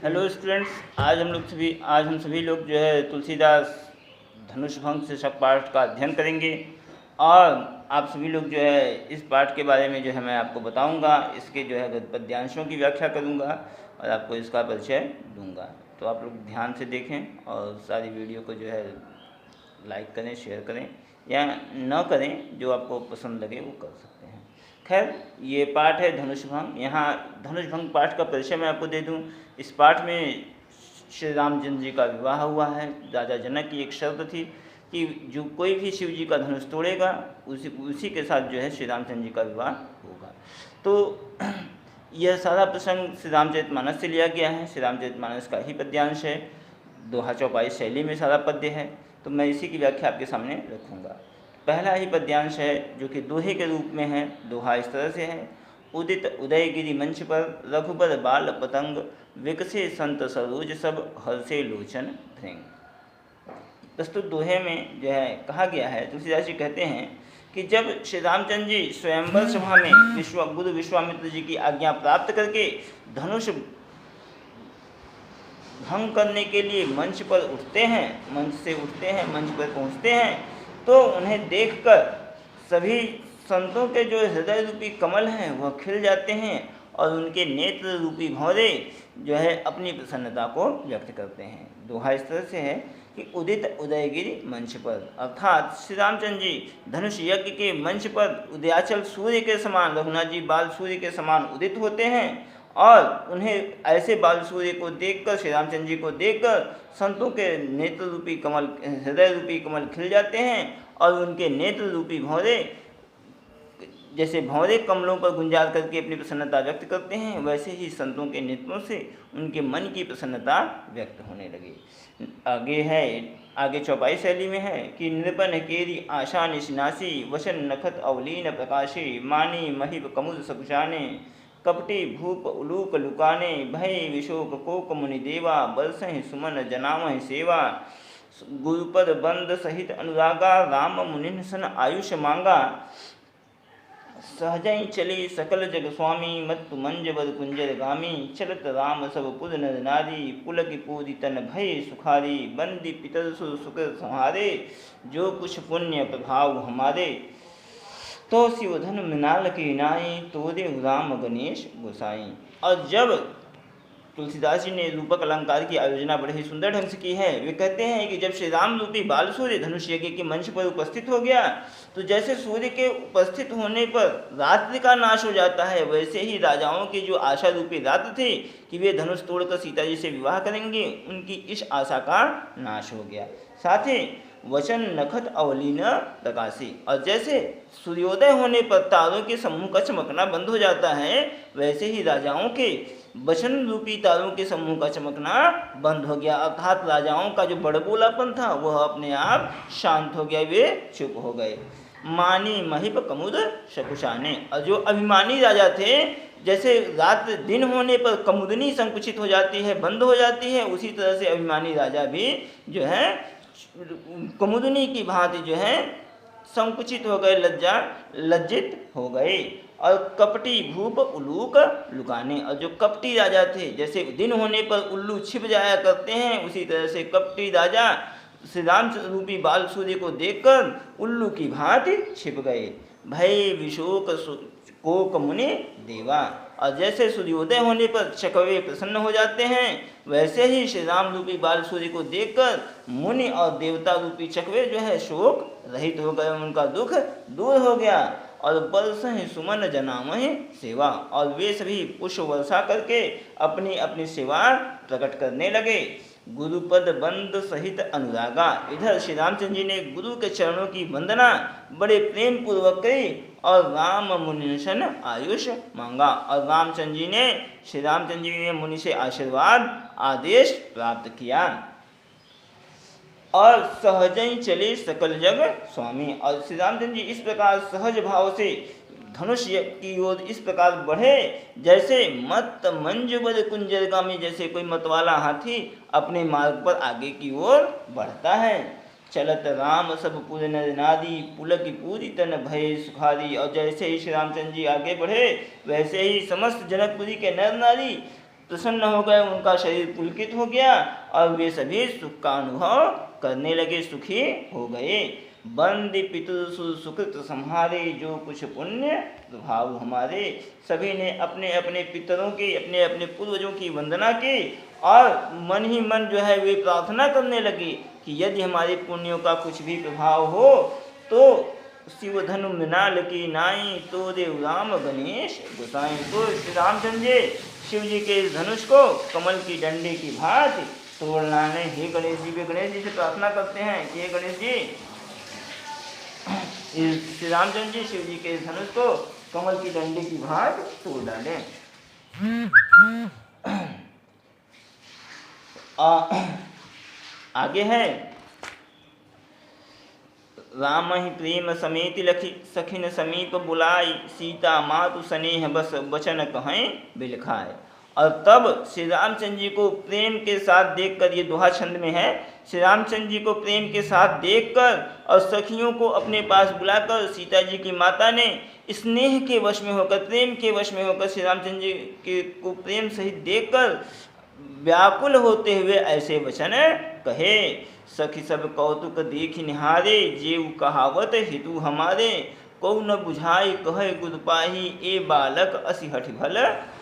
Hello students, आज हम सभी लोग जो है तुलसीदास धनुष भंग शीर्षक पाठ का अध्ययन करेंगे। और आप सभी लोग जो है इस पाठ के बारे में जो है मैं आपको बताऊंगा, इसके जो है पद्यांशों की व्याख्या करूंगा और आपको इसका परिचय दूंगा। तो आप लोग ध्यान से देखें और सारी वीडियो को जो है लाइक करें, शेयर करें या न करें, जो आपको पसंद लगे वो कर सकते हैं। खैर, ये पाठ है धनुष भंग। यहाँ धनुष भंग पाठ का परिचय मैं आपको दे दूं। इस पाठ में श्री रामचंद्र जी का विवाह हुआ है। राजा जनक की एक शर्त थी कि जो कोई भी शिव जी का धनुष तोड़ेगा उसी के साथ जो है श्री रामचंद्र जी का विवाह होगा। तो यह सारा प्रसंग श्री रामचरितमानस से लिया गया है। श्री रामचरितमानस का ही पद्यांश है। दोहा चौपाई शैली में सारा पद्य है, तो मैं इसी की व्याख्या आपके सामने रखूँगा। पहला ही पद्यांश है जो कि दोहे के रूप में है। दोहा इस तरह से है। उदित उदयगिरि मंच पर रघुबर बाल पतंग, विकसे संत सरोज सब हर्षे लोचन भृंग। प्रस्तुत दोहे में जो है कहा गया है, तुलसीदास जी कहते हैं कि जब श्री रामचंद्र जी स्वयंवर सभा में गुरु विश्वामित्र जी की आज्ञा प्राप्त करके धनुष भंग करने के लिए मंच पर उठते हैं, मंच से उठते हैं, मंच पर पहुंचते हैं, तो उन्हें देखकर सभी संतों के जो हृदय रूपी कमल हैं वह खिल जाते हैं और उनके नेत्र रूपी भौरे जो है अपनी प्रसन्नता को व्यक्त करते हैं। दोहा इस तरह से है कि उदित उदयगिरि मंच पर, अर्थात श्री रामचंद्र जी धनुष यज्ञ के मंच पर उदयाचल सूर्य के समान, रघुनाथ जी बाल सूर्य के समान उदित होते हैं और उन्हें ऐसे बाल सूर्य को देखकर, श्री रामचंद्र जी को देखकर संतों के नेत्र रूपी कमल, हृदय रूपी कमल खिल जाते हैं और उनके नेत्र रूपी भौरे जैसे भौरे कमलों पर गुंजार करके अपनी प्रसन्नता व्यक्त करते हैं, वैसे ही संतों के नेत्रों से उनके मन की प्रसन्नता व्यक्त होने लगी। आगे चौपाई शैली में है कि नृपन केरी आशा निशिनासी, वशन नखत अवलीन प्रकाशे, मानी महिब कमुद सकुशाने, कपटी भूप उलूक लुकाने, भय विशोक कोक मुनि देवा, बरसहि सुमन जनामहि सेवा, गुरुपद बंद सहित अनुरागा, राम मुनिन सन आयुष मांगा, सहजई चली सकल जग स्वामी, मत्तु मंज बद कुंजर गामी, चलत राम सब पुर नर नारी, पुलक पूरी तन भय सुखारी, बंदी पितर सुख संहारे, जो कुछ पुण्य प्रभाव हमारे, तो शिवधन मृणाल की नाई, तोरे राम गणेश गोसाई। और जब तुलसीदास जी ने रूपक अलंकार की आयोजना बड़े ही सुंदर ढंग से की है। वे कहते हैं कि जब श्री राम रूपी बाल सूर्य धनुष यज्ञ के मंच पर उपस्थित हो गया, तो जैसे सूर्य के उपस्थित होने पर रात्रि का नाश हो जाता है, वैसे ही राजाओं की जो आशा रूपी रात्र थी कि वे धनुष तोड़कर सीता जी से विवाह करेंगे, उनकी इस आशा का नाश हो गया। साथ ही वचन नखत अवलीन प्रकाशी, और जैसे सूर्योदय होने पर तारों के समूह का चमकना बंद हो जाता है, वैसे ही राजाओं के वचन रूपी तारों के समूह का चमकना बंद हो गया। अर्थात राजाओं का जो बड़बोलापन था वह अपने आप शांत हो गया, वे चुप हो गए। मानी महिप कमुद शकुशाने, और जो अभिमानी राजा थे, जैसे रात दिन होने पर कमुदनी संकुचित हो जाती है, बंद हो जाती है, उसी तरह से अभिमानी राजा भी जो है कुमुदनी की भांति जो है संकुचित हो गए, लज्जित हो गए। और कपटी भूप उल्लूक लुकाने, और जो कपटी राजा थे, जैसे दिन होने पर उल्लू छिप जाया करते हैं, उसी तरह से कपटी राजा श्री राम रूपी बाल सूर्य को देखकर उल्लू की भांति छिप गए। भय विशोक कोक मुनि देवा, और जैसे सूर्योदय होने पर चकवे प्रसन्न हो जाते हैं, वैसे ही श्री राम रूपी बाल सूर्य को देखकर मुनि और देवता रूपी चकवे जो है शोक रहित हो गए, उनका दुख दूर हो गया। और बरसहि सुमन जनामहि सेवा, और वे सभी पुष्प वर्षा करके अपनी अपनी सेवा प्रकट करने लगे। गुरुपद बंद सहित अनुरागा, इधर श्री रामचंद्र जी ने गुरु के चरणों की वंदना बड़े प्रेम पूर्वक करी और राम मुनि सन आयुष मांगा, और रामचंद्र जी ने श्री रामचंद्र जी ने मुनि से आशीर्वाद आदेश प्राप्त किया। और सहजई चले सकल जग स्वामी, और श्री रामचंद्र जी इस प्रकार सहज भाव से धनुष की ओर इस प्रकार बढ़े, जैसे मत मंजुबल कुंजरगामी, जैसे कोई मतवाला हाथी अपने मार्ग पर आगे की ओर बढ़ता है। चलत राम सब पुर नर नारी, पुलक पूरी तन भय सुखारी, और जैसे ही श्री रामचंद्र जी आगे बढ़े, वैसे ही समस्त जनकपुरी के नर नारी प्रसन्न हो गए, उनका शरीर पुलकित हो गया और वे सभी सुख का अनुभव करने लगे, सुखी हो गए। बंदी पितृ सुकृत संहारे, जो कुछ पुण्य प्रभाव हमारे। सभी ने अपने अपने पितरों की, अपने अपने पूर्वजों की वंदना की और मन ही मन जो है वे प्रार्थना करने लगी कि यदि हमारे पुण्यों का कुछ भी प्रभाव हो तो शिव धनु मृणाल की नाई, तो देव राम गणेश गोसाई। तो श्री रामचंद्र जी शिव जी के इस धनुष को कमल की डंडे की भांति तोड़ना ने। हे गणेश जी, वे गणेश जी से प्रार्थना करते हैं कि हे गणेश जी, श्री रामचंद्र जी शिव जी के इस धनुष को कमल की डंडे की भांति तोड़ डालें। आगे है, राम ही प्रेम समेत लखी, सखिन समीप बुलाई, सीता मातु स्नेह बस वचन कहें बिलखाए। और तब श्री रामचंद्र जी को प्रेम के साथ देखकर, ये दोहा छंद में है, श्री रामचंद्र जी को प्रेम के साथ देखकर और सखियों को अपने पास बुलाकर सीता जी की माता ने स्नेह के वश में होकर, प्रेम के वश में होकर श्री रामचंद्र जी के को प्रेम सहित देखकर व्याकुल होते हुए ऐसे वचन कहे। सखी सब कौतुक देख निहारे, जेऊ कहावत हितु हमारे, को न बुझाई कहे गुद पाही, ए बालक असि हठ भल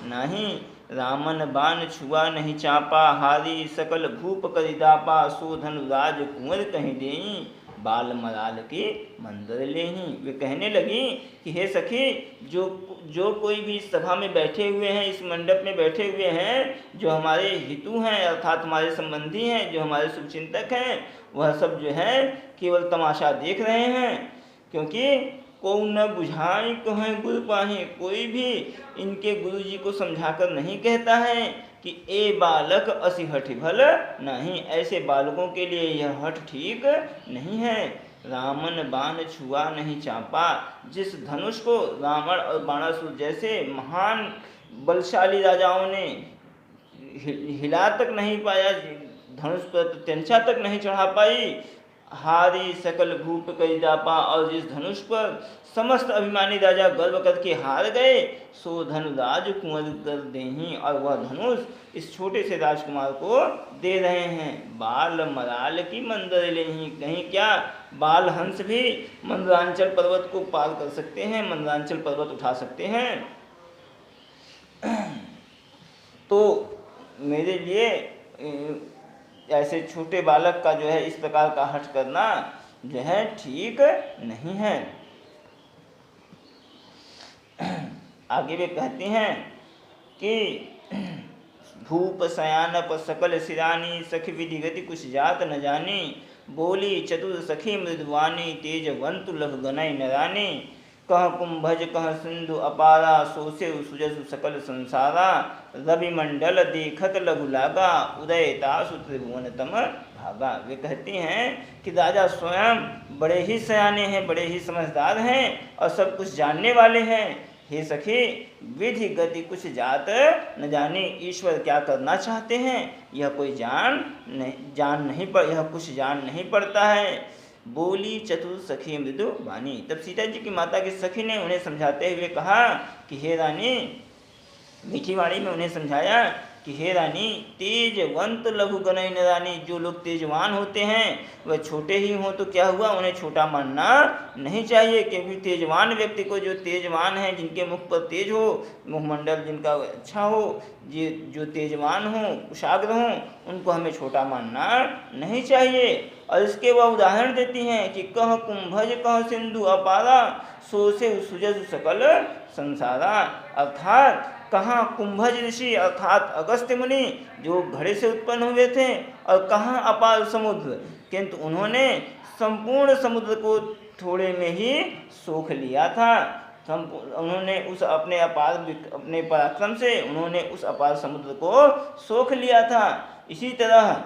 नाही। रामन बाण छुआ नहीं चापा, हारी सकल भूप करिदापा, सो धनुराज कुंवर कहीं देई, बाल मलाल के मंदिर लेही। वे कहने लगी कि हे सखी, जो कोई भी इस सभा में बैठे हुए हैं, इस मंडप में बैठे हुए हैं, जो हमारे हितु हैं अर्थात हमारे संबंधी हैं, जो हमारे शुभचिंतक हैं, वह सब जो है केवल तमाशा देख रहे हैं। क्योंकि को न बुझाई कहें गुरु पाही, कोई भी इनके गुरु जी को समझाकर नहीं कहता है कि ए बालक असि हठ भल नहीं, ऐसे बालकों के लिए यह हठ ठीक नहीं है। रामन बाण छुआ नहीं चापा, जिस धनुष को रावण और बाणासुर जैसे महान बलशाली राजाओं ने हिला तक नहीं पाया, धनुष पर तेंचा तक नहीं चढ़ा पाई, हारी सकल भूप करिदापा, और जिस धनुष पर समस्त अभिमानी राजा गर्व करके हार गए, सो धनुराज कुंवर कर देही, और वह धनुष इस छोटे से राजकुमार को दे रहे हैं। बाल मराल की मंदिर लेही, कहीं क्या बाल हंस भी मंदरांचल पर्वत को पार कर सकते हैं, मंदरांचल पर्वत उठा सकते हैं। तो मेरे लिए ऐसे छोटे बालक का जो है इस प्रकार का हठ करना जो है ठीक नहीं है। आगे वे कहते हैं कि भूप सयानप सकल सिरानी, सखी विधि गति कुछ जात न जानी, बोली चतुर सखी मृदुवानी, तेजवंतु लभ गनय नरानी, कह कुंभज कह सिंधु अपारा, सोसे सुजसु सकल संसारा, रवि मंडल देखत लघु लागा, उदय तासु त्रिभुवन तम भागा। वे कहती हैं कि राजा स्वयं बड़े ही सयाने हैं, बड़े ही समझदार हैं और सब कुछ जानने वाले हैं। हे सखी, विधि गति कुछ जात न जाने, ईश्वर क्या करना चाहते हैं यह कोई यह कुछ जान नहीं पड़ता है। बोली चतुर सखी मृदु वाणी, तब सीता जी की माता की सखी ने उन्हें समझाते हुए कहा कि हे रानी, मीठी वाणी में उन्हें समझाया कि हे रानी, तेजवंत लघु गनय न रानी, जो लोग तेजवान होते हैं वह छोटे ही हों तो क्या हुआ, उन्हें छोटा मानना नहीं चाहिए। क्योंकि तेजवान व्यक्ति को, जो तेजवान हैं, जिनके मुख पर तेज हो, मुखमंडल जिनका अच्छा हो, जो तेजवान हों, कुशाग्र हों, उनको हमें छोटा मानना नहीं चाहिए। और इसके वह उदाहरण देती हैं कि कह कुंभज कह सिंधु अपारा, सो से सुजस सकल संसारा, अर्थात कहाँ कुंभज ऋषि अर्थात अगस्त्य मुनि जो घड़े से उत्पन्न हुए थे, और कहाँ अपार समुद्र, किंतु उन्होंने संपूर्ण समुद्र को थोड़े में ही सोख लिया था। उन्होंने उस अपने पराक्रम से उन्होंने उस अपार समुद्र को सोख लिया था। इसी तरह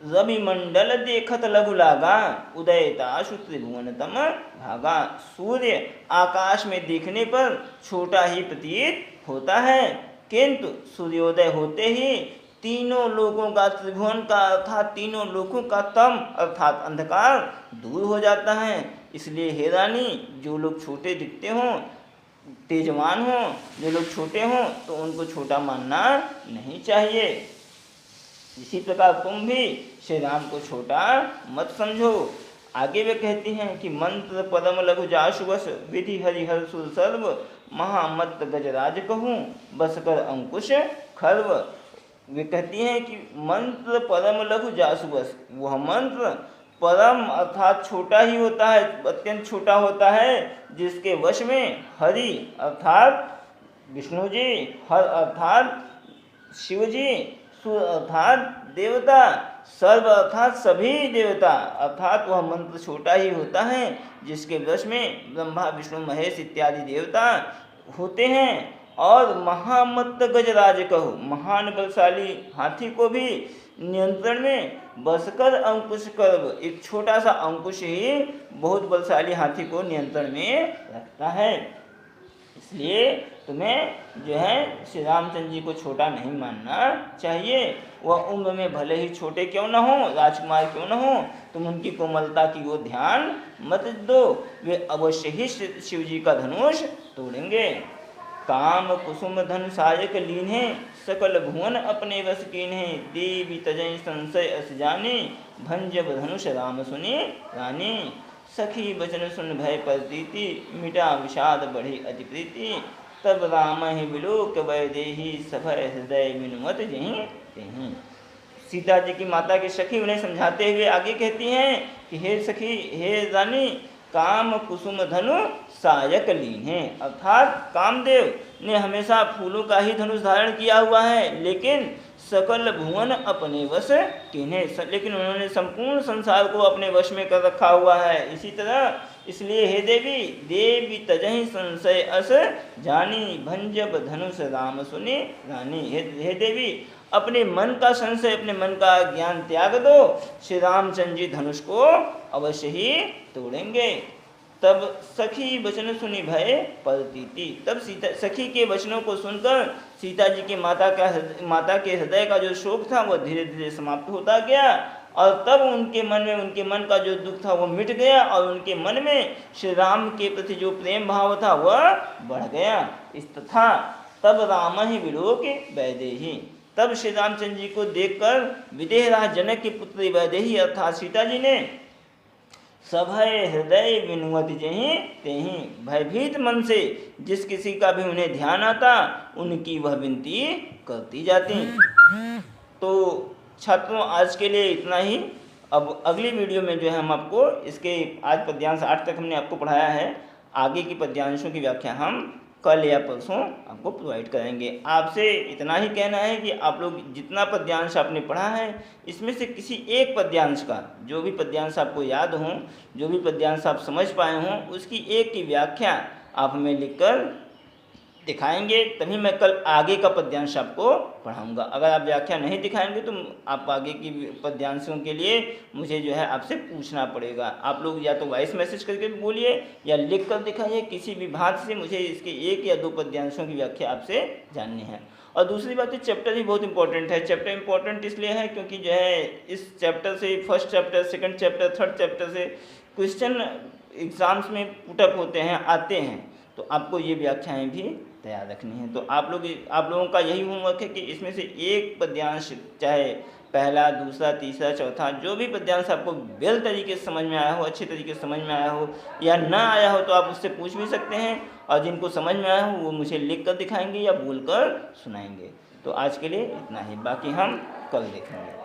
रवि मंडल देखत लघु लागा, उदयताशु त्रिभुवन तम भागा। सूर्य आकाश में देखने पर छोटा ही प्रतीत होता है, किंतु सूर्योदय होते ही तीनों लोकों का, त्रिभुवन का अर्थात तीनों लोकों का तम अर्थात अंधकार दूर हो जाता है। इसलिए हे रानी, जो लोग छोटे दिखते हों, तेजवान हों, जो लोग छोटे हों, तो उनको छोटा मानना नहीं चाहिए। इसी प्रकार तुम भी श्री राम को छोटा मत समझो। आगे वे कहती हैं कि मंत्र पदम लघु जाशु बस, विधि हरिहर सुर सर्व, महामत गजराज कहूँ, बस कर अंकुश खर्व। वे कहती हैं कि मंत्र परम लघु जासु बस, वह मंत्र परम अर्थात छोटा ही होता है, अत्यंत छोटा होता है, जिसके वश में हरि अर्थात विष्णु जी, हर अर्थात शिव जी, सुर अर्थात देवता, सर्व अर्थात सभी देवता, अर्थात वह मंत्र छोटा ही होता है जिसके वश में ब्रह्मा विष्णु महेश इत्यादि देवता होते हैं। और महामत्त गजराज कहो, महान बलशाली हाथी को भी नियंत्रण में बसकर अंकुश कर्व, एक छोटा सा अंकुश ही बहुत बलशाली हाथी को नियंत्रण में रखता है। इसलिए तुम्हें जो है श्री रामचंद्र जी को छोटा नहीं मानना चाहिए। वह उम्र में भले ही छोटे क्यों न हो, राजकुमार क्यों न हो, तुम उनकी कोमलता की ओर ध्यान मत दो, वे अवश्य ही शिव जी का धनुष तोड़ेंगे। काम कुसुम धन सायक लीन है, सकल भुवन अपने वश कीन है, देवी तजय संशय अस जाने, भंजब धनुष राम सुनी रानी। सखी बचन सुन भय प्रतीति, मिटा विषाद बढ़ी अति प्रीति, तब राम ही विलोक वैदेही, सभय हृदय विनुमत जहीं तेहीं। सीता जी की माता की सखी उन्हें समझाते हुए आगे कहती हैं कि हे सखी, हे रानी, काम कुसुम धनु सायक लीन है, अर्थात कामदेव ने हमेशा फूलों का ही धनुष धारण किया हुआ है, लेकिन सकल भुवन अपने वश किन्हें, लेकिन उन्होंने संपूर्ण संसार को अपने वश में कर रखा हुआ है। इसी तरह इसलिए हे देवी, देवी तजहि संशय अस जानी, भंजब धनुष राम सुनी रानी। हे देवी, अपने मन का संशय, अपने मन का ज्ञान त्याग दो, श्री रामचंद्र जी धनुष को अवश्य ही तोड़ेंगे। तब सखी वचन सुनी भय प्रतीति, तब सीता सखी के वचनों को सुनकर सीता जी की माता के हृदय का जो शोक था वह धीरे धीरे समाप्त होता गया, और तब उनके मन का जो दुख था वो मिट गया, और उनके मन में श्री राम के प्रति जो प्रेम भाव था वह बढ़ गया। इस तथा तब राम ही विलोक वैदेही, तब श्री रामचंद्र जी को देखकर विदेह राज जनक की पुत्री वैदेही अर्थात सीता जी ने सभय हृदय विनुमति जहीं तेहीं, भयभीत मन से जिस किसी का भी उन्हें ध्यान आता उनकी वह विनती करती जाती। तो छात्रों, आज के लिए इतना ही। अब अगली वीडियो में जो है हम आपको इसके आज पद्यांश 8 तक हमने आपको पढ़ाया है, आगे की पद्यांशों की व्याख्या हम कल या परसों आपको प्रोवाइड करेंगे। आपसे इतना ही कहना है कि आप लोग जितना पद्यांश आपने पढ़ा है, इसमें से किसी एक पद्यांश का, जो भी पद्यांश आपको याद हो, जो भी पद्यांश आप समझ पाए हों, उसकी एक की व्याख्या आप हमें लिखकर दिखाएंगे, तभी मैं कल आगे का पद्यांश आपको पढ़ाऊंगा। अगर आप व्याख्या नहीं दिखाएंगे तो आप आगे की पद्यांशों के लिए मुझे जो है आपसे पूछना पड़ेगा। आप लोग या तो वॉइस मैसेज करके बोलिए या लिख कर दिखाइए, किसी भी बात से मुझे इसके 1 या 2 पद्यांशों की व्याख्या आपसे जाननी है। और दूसरी बात है, चैप्टर ही बहुत इंपॉर्टेंट है। चैप्टर इंपॉर्टेंट इसलिए है क्योंकि जो है इस चैप्टर से, first chapter, second chapter, third chapter से क्वेश्चन एग्ज़ाम्स में पुटअप होते हैं, आते हैं, तो आपको ये व्याख्याएँ भी तैयार रखनी है। तो आप लोगों का यही होमवर्क है कि इसमें से एक पद्यांश, चाहे पहला, दूसरा, तीसरा, चौथा, जो भी पद्यांश आपको वेल तरीके से समझ में आया हो, अच्छे तरीके से समझ में आया हो, या ना आया हो तो आप उससे पूछ भी सकते हैं, और जिनको समझ में आया हो वो मुझे लिख कर दिखाएंगे या बोल कर सुनाएंगे। तो आज के लिए इतना ही, बाकी हम कल देखेंगे।